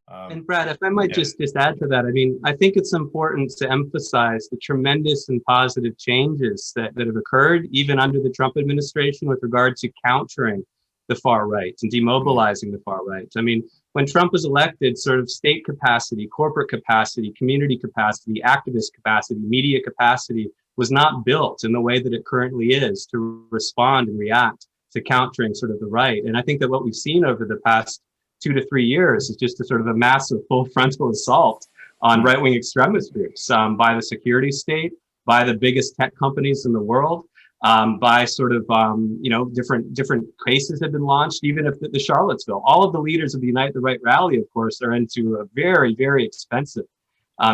And Brad, if I might just add to that, I mean, I think it's important to emphasize the tremendous and positive changes that have occurred even under the Trump administration with regard to countering the far right and demobilizing the far right. I mean, when Trump was elected, sort of state capacity, corporate capacity, community capacity, activist capacity, media capacity was not built in the way that it currently is to respond and react to countering sort of the right. And I think that what we've seen over the past 2 to 3 years is just a sort of a massive full frontal assault on right-wing extremist groups by the security state, by the biggest tech companies in the world. by sort of, different cases have been launched, even if the Charlottesville. All of the leaders of the Unite the Right rally, of course, are into a very, very expensive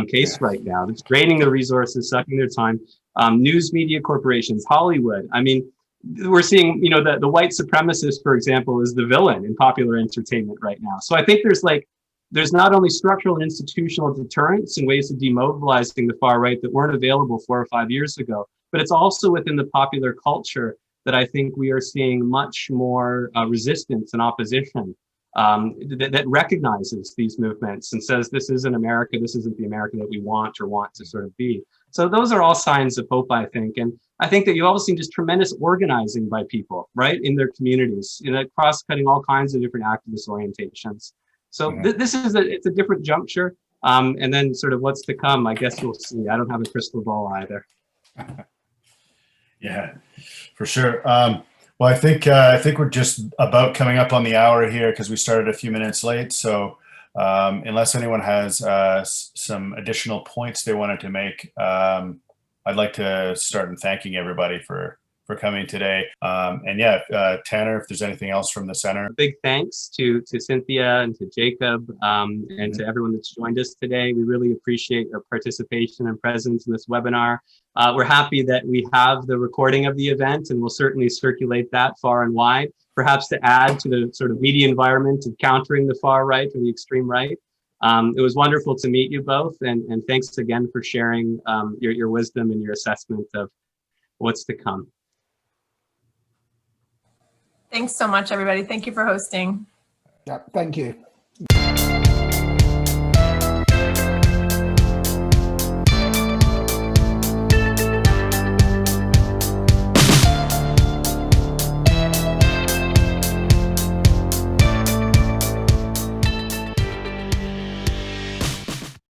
case right now. It's draining their resources, sucking their time. News media corporations, Hollywood. I mean, we're seeing, the white supremacist, for example, is the villain in popular entertainment right now. So I think there's not only structural and institutional deterrents and ways of demobilizing the far right that weren't available 4 or 5 years ago, but it's also within the popular culture that I think we are seeing much more resistance and opposition that recognizes these movements and says, this isn't America, this isn't the America that we want or want to sort of be. So those are all signs of hope, I think. And I think that you've also seen just tremendous organizing by people, right, in their communities, cross-cutting all kinds of different activist orientations. So this is it's a different juncture. And then sort of what's to come, I guess we'll see. I don't have a crystal ball either. Yeah, for sure. Well, I think we're just about coming up on the hour here because we started a few minutes late. So unless anyone has some additional points they wanted to make, I'd like to start in thanking everybody for coming today. Tanner, if there's anything else from the center. Big thanks to Cynthia and to Jacob and to everyone that's joined us today. We really appreciate your participation and presence in this webinar. We're happy that we have the recording of the event, and we'll certainly circulate that far and wide, perhaps to add to the sort of media environment of countering the far right or the extreme right. It was wonderful to meet you both, and thanks again for sharing your wisdom and your assessment of what's to come. Thanks so much, everybody. Thank you for hosting. Yeah, thank you.